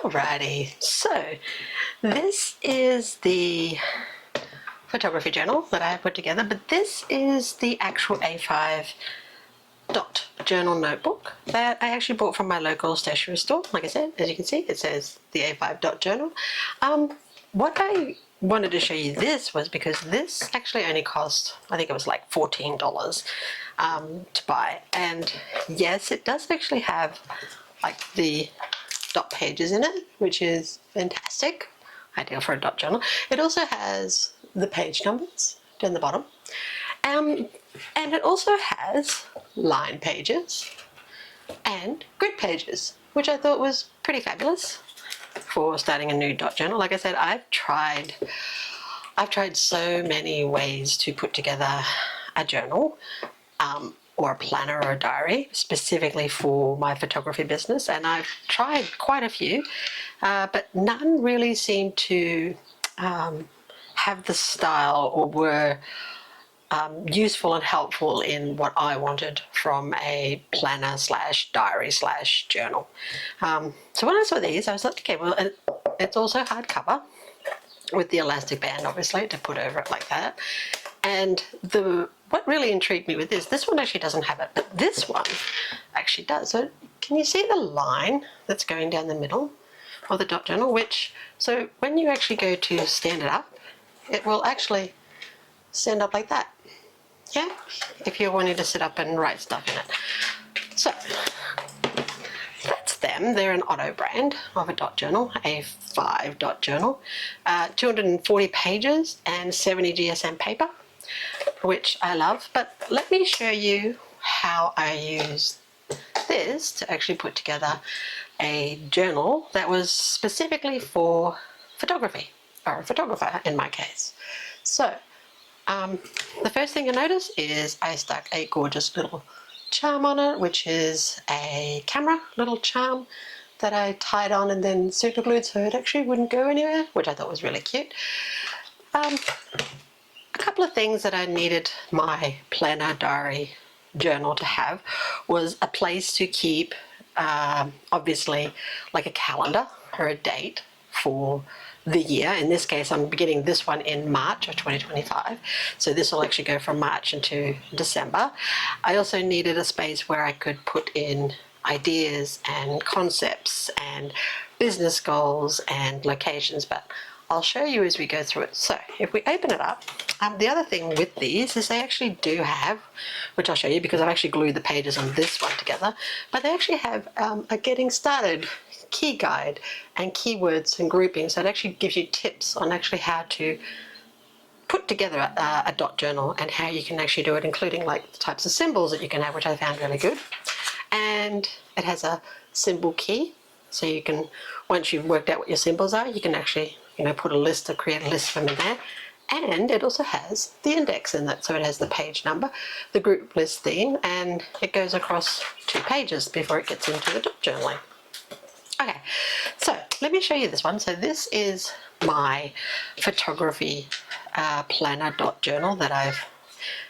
Alrighty, so this is the photography journal that I put together, but this is the actual A5 dot journal notebook that I actually bought from my local stationery store. Like I said, as you can see, it says the A5 dot journal. What I wanted to show you this was because this actually only cost, I think it was like $14 to buy. And yes, it does actually have like the dot pages in it, which is fantastic, ideal for a dot journal. It also has the page numbers down the bottom, and it also has line pages and grid pages, which I thought was pretty fabulous for starting a new dot journal. Like I said, I've tried so many ways to put together a journal, or a planner or a diary specifically for my photography business, and I've tried quite a few, but none really seemed to have the style or were useful and helpful in what I wanted from a planner slash diary slash journal. So when I saw these, I was like, okay, well, it's also hardcover with the elastic band, obviously, to put over it like that. And what really intrigued me with this one actually doesn't have it, but this one actually does. So can you see the line that's going down the middle of the dot journal? So when you actually go to stand it up, it will actually stand up like that. Yeah, if you're wanting to sit up and write stuff in it. So that's them. They're an Auto brand of a dot journal, a 5 dot journal, 240 pages and 70 GSM paper, which I love. But let me show you how I use this to actually put together a journal that was specifically for photography, or a photographer in my case. So the first thing you notice is I stuck a gorgeous little charm on it, which is a camera little charm that I tied on and then super glued so it actually wouldn't go anywhere, which I thought was really cute. A couple of things that I needed my planner diary journal to have was a place to keep, obviously, like a calendar or a date for the year. In this case, I'm beginning this one in March of 2025, so this will actually go from March into December. I also needed a space where I could put in ideas and concepts and business goals and locations, but I'll show you as we go through it. So if we open it up, the other thing with these is they actually do have, which I'll show you because I've actually glued the pages on this one together, but they actually have a getting started key guide and keywords and groupings. So it actually gives you tips on actually how to put together a dot journal and how you can actually do it, including like the types of symbols that you can have, which I found really good. And it has a symbol key, so you can, once you've worked out what your symbols are, you can actually, put a list or create a list from in there. And it also has the index in that, so it has the page number, the group list theme, and it goes across 2 pages before it gets into the dot journaling. Okay, so let me show you this one. So this is my photography planner dot journal that I've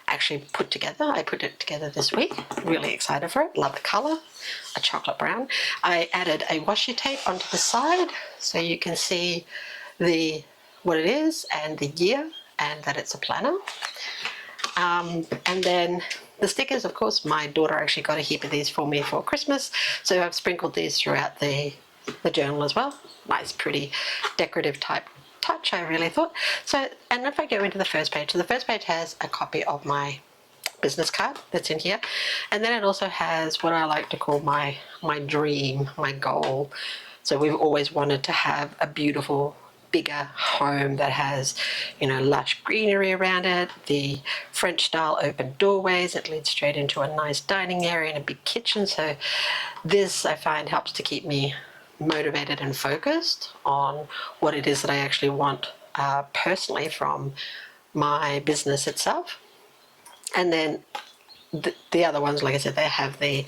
actually put together. I put it together this week. Really excited for it. Love the color, a chocolate brown. I added a washi tape onto the side so you can see what it is and the year and that it's a planner. And then the stickers, of course, my daughter actually got a heap of these for me for Christmas, so I've sprinkled these throughout the journal as well. Nice, pretty decorative type touch, I really thought. So, and if I go into the first page, so the first page has a copy of my business card that's in here, and then it also has what I like to call my dream, my goal. So we've always wanted to have a beautiful, bigger home that has, lush greenery around it, the French style open doorways that lead straight into a nice dining area and a big kitchen. So this, I find, helps to keep me motivated and focused on what it is that I actually want personally from my business itself. And then the other ones, like I said, they have the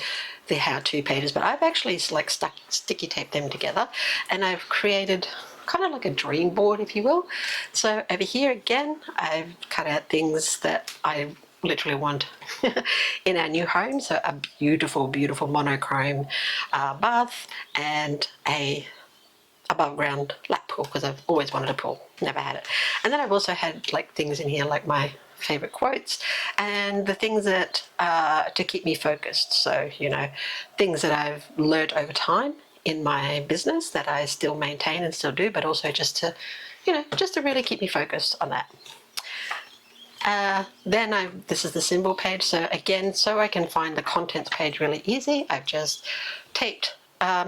how-to pages, but I've actually sticky taped them together, and I've created kind of like a dream board, if you will. So over here again, I've cut out things that I literally want in our new home. So a beautiful, beautiful monochrome bath and a above ground lap pool because I've always wanted a pool, never had it. And then I've also had like things in here like my favorite quotes and the things that to keep me focused. So, you know, things that I've learned over time in my business that I still maintain and still do, but also just to, you know, just to really keep me focused on that. This is the symbol page. So again, so I can find the contents page really easy, I've just taped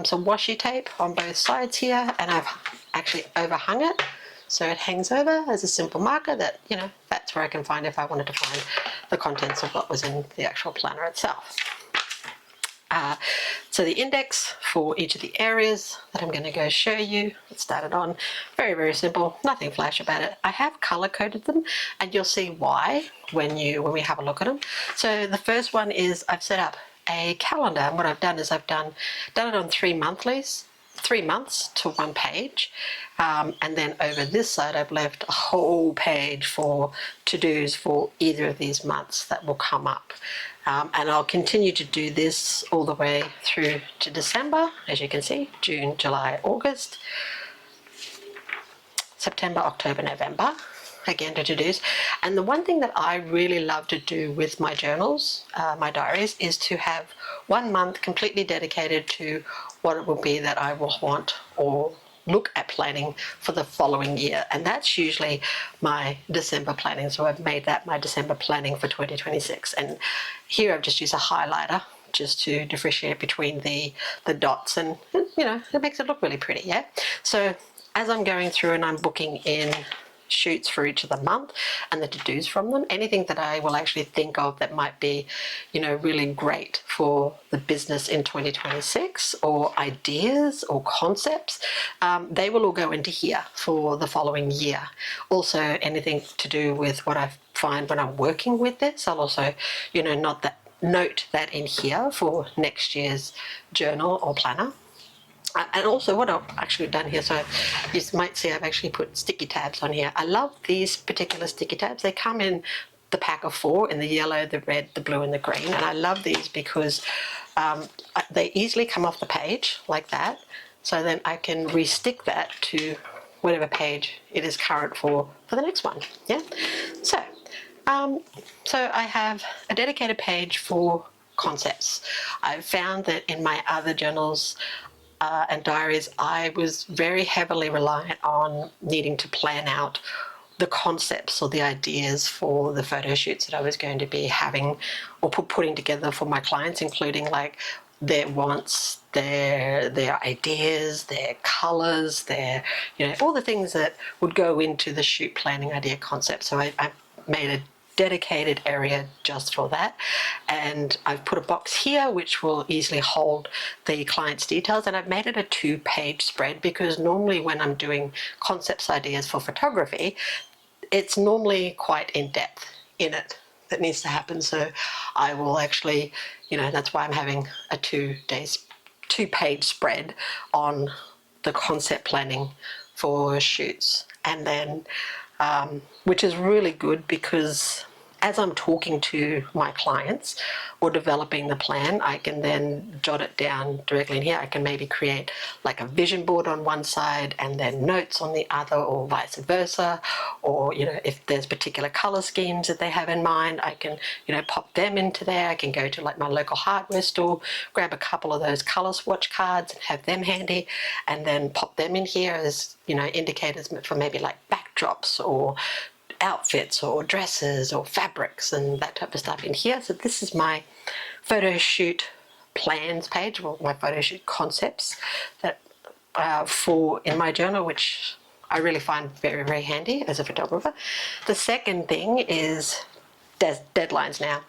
some washi tape on both sides here, and I've actually overhung it so it hangs over as a simple marker that, you know, that's where I can find if I wanted to find the contents of what was in the actual planner itself. So the index for each of the areas that I'm going to go show you, it started on very, very simple, nothing flash about it. I have color coded them and you'll see why when we have a look at them. So the first one is I've set up a calendar, and what I've done is I've done it on 3 monthlies, 3 months to 1 page, and then over this side I've left a whole page for to-dos for either of these months that will come up. And I'll continue to do this all the way through to December, as you can see, June, July, August, September, October, November, again to-dos. And the one thing that I really love to do with my journals, my diaries, is to have 1 month completely dedicated to what it will be that I will want or look at planning for the following year, and that's usually my December planning. So I've made that my December planning for 2026, and here I've just used a highlighter just to differentiate between the dots, and you know, it makes it look really pretty. Yeah, so as I'm going through and I'm booking in shoots for each of the month and the to-dos from them, anything that I will actually think of that might be, you know, really great for the business in 2026, or ideas or concepts, they will all go into here for the following year. Also anything to do with what I find when I'm working with this, I'll also, you know, note that in here for next year's journal or planner. And also what I've actually done here, so you might see I've actually put sticky tabs on here. I love these particular sticky tabs. They come in the pack of 4 in the yellow, the red, the blue and the green, and I love these because they easily come off the page like that, so then I can re-stick that to whatever page it is current for the next one. Yeah, so I have a dedicated page for concepts. I've found that in my other journals and diaries, I was very heavily reliant on needing to plan out the concepts or the ideas for the photo shoots that I was going to be having or putting together for my clients, including like their wants, their ideas, their colors, their, you know, all the things that would go into the shoot planning idea concept. So I made a dedicated area just for that, and I've put a box here which will easily hold the client's details, and I've made it a 2-page spread because normally when I'm doing concepts ideas for photography, it's normally quite in-depth in it that needs to happen. So I will actually, you know, that's why I'm having a 2-page spread on the concept planning for shoots. And then which is really good because as I'm talking to my clients or developing the plan, I can then jot it down directly in here. I can maybe create like a vision board on one side and then notes on the other, or vice versa. Or, you know, if there's particular color schemes that they have in mind, I can, you know, pop them into there. I can go to like my local hardware store, grab a couple of those color swatch cards and have them handy, and then pop them in here as, you know, indicators for maybe like backdrops or outfits or dresses or fabrics and that type of stuff in here. So this is my photo shoot plans page, or my photo shoot concepts that for in my journal, which I really find very, very handy as a photographer. The second thing is deadlines. Now,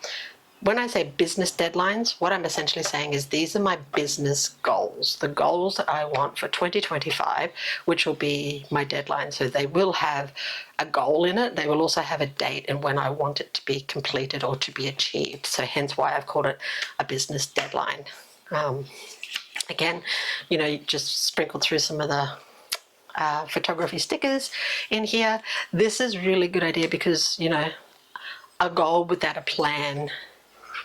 when I say business deadlines, what I'm essentially saying is these are my business goals, the goals that I want for 2025, which will be my deadline. So they will have a goal in it. They will also have a date and when I want it to be completed or to be achieved. So hence why I've called it a business deadline. Again, you know, just sprinkled through some of the photography stickers in here. This is a really good idea because, you know, a goal without a plan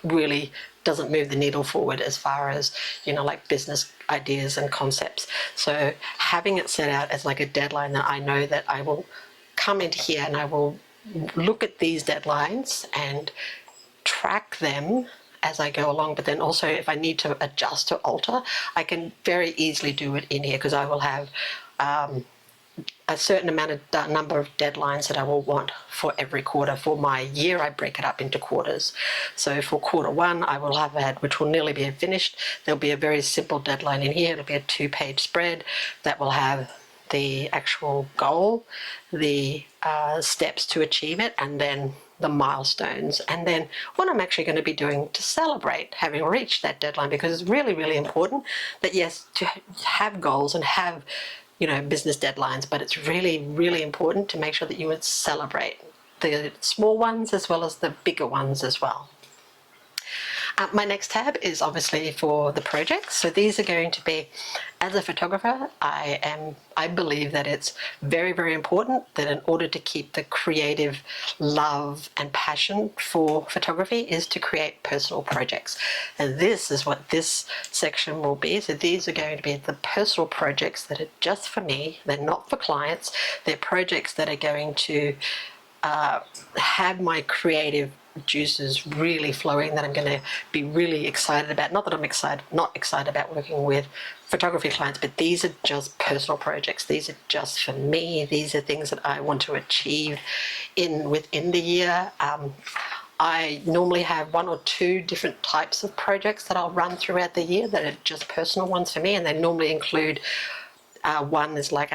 really doesn't move the needle forward as far as, you know, like business ideas and concepts. So having it set out as like a deadline that I know that I will come into here and I will look at these deadlines and track them as I go along, but then also if I need to adjust or alter, I can very easily do it in here because I will have a certain amount of number of deadlines that I will want for every quarter. For my year, I break it up into quarters. So for quarter one, I will have had, which will nearly be finished, there'll be a very simple deadline in here. It'll be a 2-page spread that will have the actual goal, the steps to achieve it, and then the milestones, and then what I'm actually going to be doing to celebrate having reached that deadline, because it's really, really important that, yes, to have goals and have, you know, business deadlines, but it's really, really important to make sure that you would celebrate the small ones as well as the bigger ones as well. My next tab is obviously for the projects. So these are going to be, as a photographer, I believe that it's very, very important that in order to keep the creative love and passion for photography is to create personal projects. And this is what this section will be. So these are going to be the personal projects that are just for me. They're not for clients. They're projects that are going to have my creative juices really flowing, that I'm going to be really excited about. Not that I'm not excited about working with photography clients, but these are just personal projects. These are just for me. These are things that I want to achieve within the year. I normally have 1 or 2 different types of projects that I'll run throughout the year that are just personal ones for me, and they normally include one is like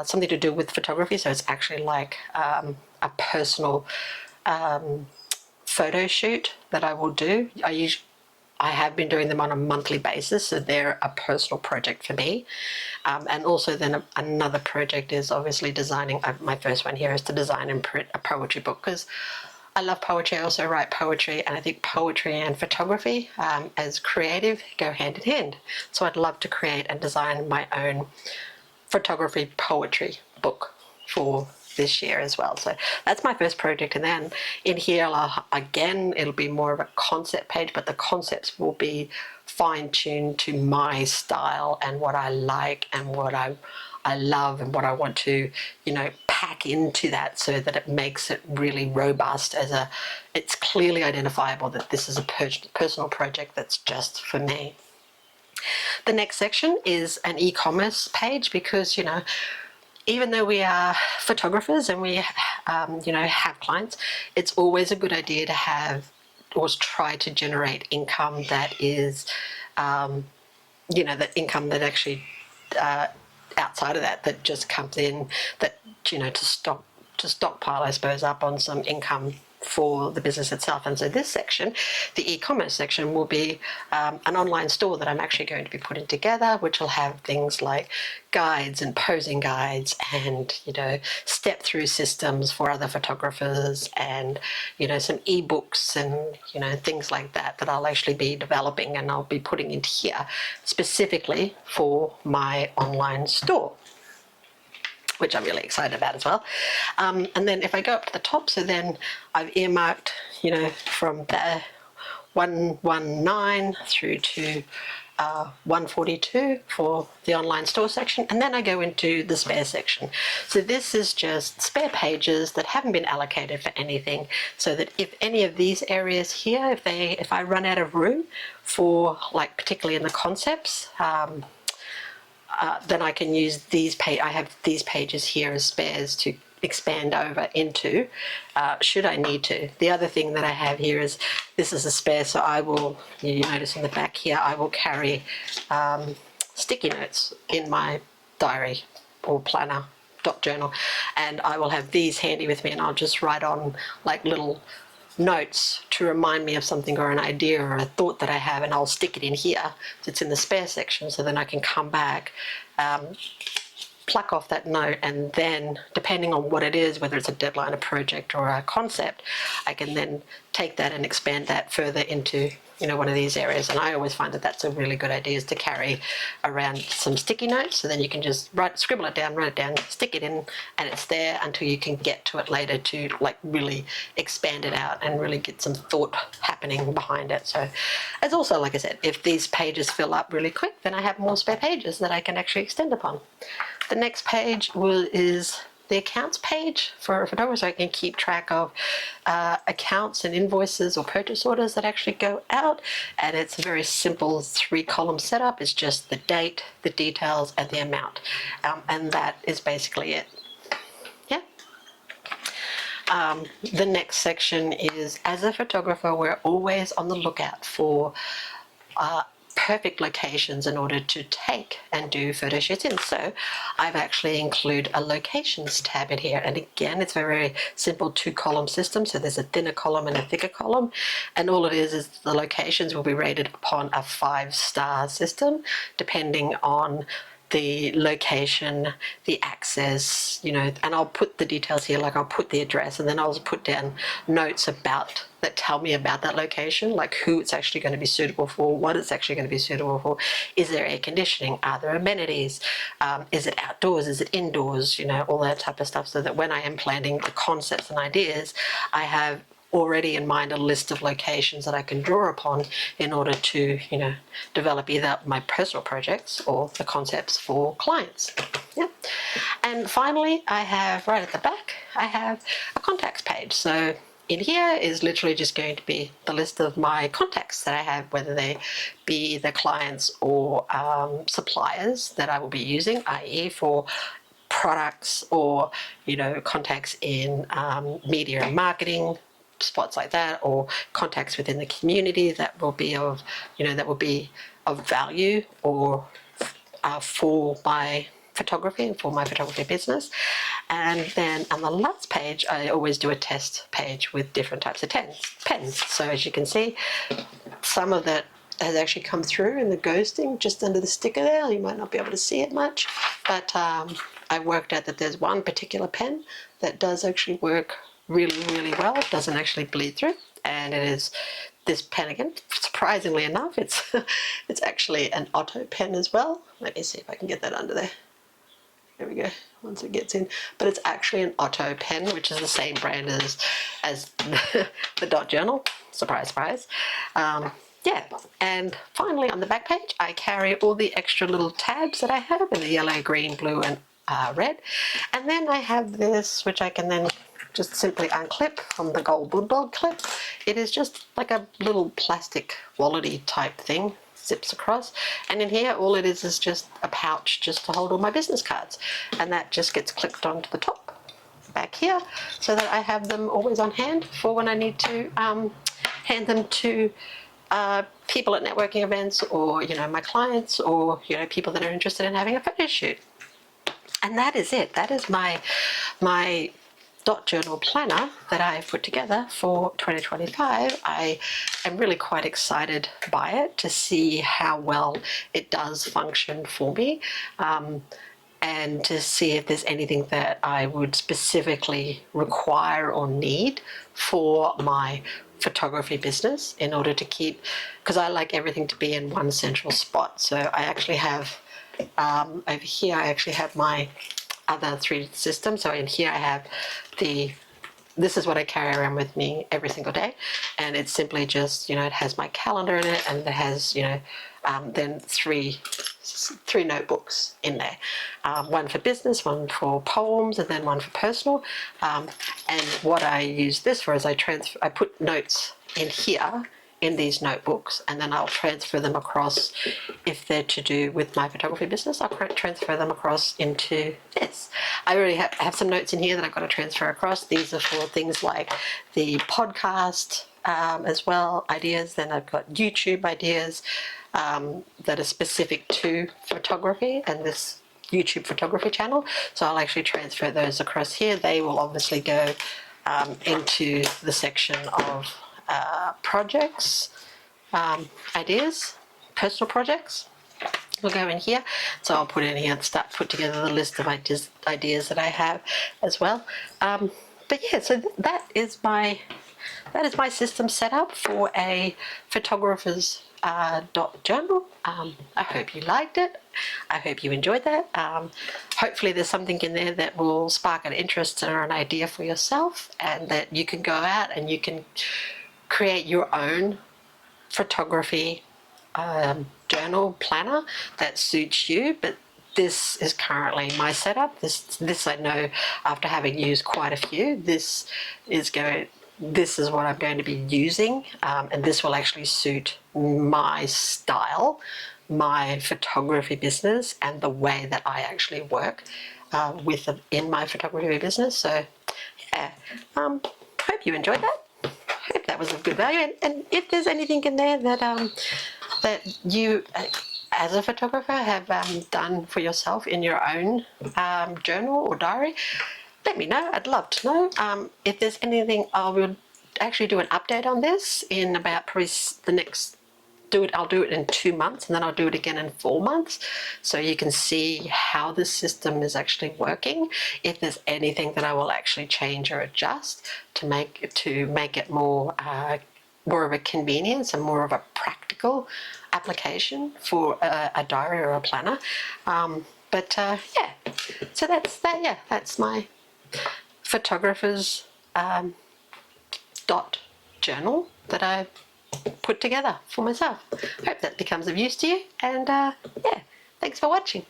something to do with photography, so it's actually like a personal photo shoot that I will do. I have been doing them on a monthly basis, so they're a personal project for me. And also then another project is obviously designing, my first one here is to design and print a poetry book, because I love poetry. I also write poetry, and I think poetry and photography as creative go hand in hand. So I'd love to create and design my own photography poetry book for this year as well. So that's my first project, and then in here again it'll be more of a concept page, but the concepts will be fine-tuned to my style and what I like and what I love and what I want to, you know, pack into that, so that it makes it really robust. It's clearly identifiable that this is a personal project that's just for me. The next section is an e-commerce page, because, you know, even though we are photographers and we, you know, have clients, it's always a good idea to have or try to generate income that is, you know, that income that actually outside of that just comes in, that, you know, to stockpile, I suppose, up on some income for the business itself. And so this section, the e-commerce section, will be an online store that I'm actually going to be putting together, which will have things like guides and posing guides and, you know, step through systems for other photographers, and, you know, some ebooks and, you know, things like that that I'll actually be developing and I'll be putting into here specifically for my online store, which I'm really excited about as well. And then if I go up to the top, so then I've earmarked, you know, from the 119 through to 142 for the online store section, and then I go into the spare section. So this is just spare pages that haven't been allocated for anything, so that if any of these areas here, if I run out of room for, like, particularly in the concepts, then I can use these I have these pages here as spares to expand over into, should I need to. The other thing that I have here is, this is a spare, so I will, you notice in the back here, I will carry sticky notes in my diary or planner journal, and I will have these handy with me, and I'll just write on like little notes to remind me of something or an idea or a thought that I have, and I'll stick it in here. So it's in the spare section, so then I can come back pluck off that note, and then depending on what it is, whether it's a deadline, a project, or a concept, I can then take that and expand that further into one of these areas. And I always find that that's a really good idea, is to carry around some sticky notes, so then you can just scribble it down, write it down, stick it in, and it's there until you can get to it later to like really expand it out and really get some thought happening behind it. So it's also, like I said, if these pages fill up really quick, then I have more spare pages that I can actually extend upon. The next page is the accounts page for a photographer, so I can keep track of accounts and invoices or purchase orders that actually go out. And it's a very simple 3-column setup. It's just the date, the details, and the amount, and that is basically it. Yeah. The next section is, as a photographer, we're always on the lookout for perfect locations in order to take and do photo shoots in. So I've actually included a locations tab in here, and again, it's a very simple 2-column system. So there's a thinner column and a thicker column, and all it is the locations will be rated upon a 5-star system depending on the location, the access, and I'll put the details here, like I'll put the address, and then I'll put down notes that tell me about that location, like who it's actually going to be suitable for, what it's actually going to be suitable for. Is there air conditioning? Are there amenities? Is it outdoors? Is it indoors? All that type of stuff, so that when I am planning the concepts and ideas, I have already in mind a list of locations that I can draw upon in order to, develop either my personal projects or the concepts for clients. Yeah. And finally, I have right at the back, I have a contacts page. So in here is literally just going to be the list of my contacts that I have, whether they be the clients or suppliers that I will be using, i.e. for products or, contacts in media and marketing, spots like that, or contacts within the community that will be of value or for my photography and for my photography business. And then on the last page, I always do a test page with different types of pens. So as you can see, some of that has actually come through in the ghosting just under the sticker there. You might not be able to see it much, but I worked out that there's one particular pen that does actually work really, really well. It doesn't actually bleed through, and it is this pen again. Surprisingly enough, it's actually an Otto pen as well. Let me see if I can get that under there. There we go, once it gets in. But it's actually an Otto pen, which is the same brand as the Dot Journal. Surprise, surprise. Yeah, and finally on the back page, I carry all the extra little tabs that I have in the yellow, green, blue, and red. And then I have this, which I can then just simply unclip from the gold bulldog clip. It is just like a little plastic wallety type thing, zips across, and in here all it is just a pouch just to hold all my business cards, and that just gets clipped onto the top back here, so that I have them always on hand for when I need to hand them to people at networking events, or my clients, or people that are interested in having a photo shoot. And that is it. That is my Dot Journal planner that I've put together for 2025. I am really quite excited by it, to see how well it does function for me, and to see if there's anything that I would specifically require or need for my photography business in order to keep, because I like everything to be in one central spot. So I actually have over here, I actually have my other 3 systems. So in here I have this is what I carry around with me every single day, and it's simply just, it has my calendar in it, and it has, then three notebooks in there, one for business, one for poems, and then one for personal. And what I use this for is I put notes in here in these notebooks, and then I'll transfer them across. If they're to do with my photography business, I'll transfer them across into this. I already have some notes in here that I've got to transfer across. These are for things like the podcast as well, ideas. Then I've got YouTube ideas that are specific to photography and this YouTube photography channel. So I'll actually transfer those across here. They will obviously go into the section of projects, ideas, personal projects. will go in here. So I'll put in here and start put together the list of ideas that I have as well. But yeah, so that is my system set up for a photographer's dot journal. I hope you liked it. I hope you enjoyed that. Hopefully there's something in there that will spark an interest or an idea for yourself, and that you can go out and you can create your own photography journal planner that suits you. But this is currently my setup. This I know, after having used quite a few, this is what I'm going to be using, and this will actually suit my style, my photography business, and the way that I actually work in my photography business. So yeah, hope you enjoyed that. Hope that was of good value, and if there's anything in there that you as a photographer have done for yourself in your own journal or diary, let me know. I'd love to know. If there's anything, I will actually do an update on this in about probably the next I'll do it in 2 months, and then I'll do it again in 4 months, so you can see how the system is actually working. If there's anything that I will actually change or adjust to make it more of a convenience and more of a practical application for a diary or a planner. Yeah, so that's that. Yeah, that's my photographer's dot journal that I put together for myself. Hope that becomes of use to you, and yeah, thanks for watching.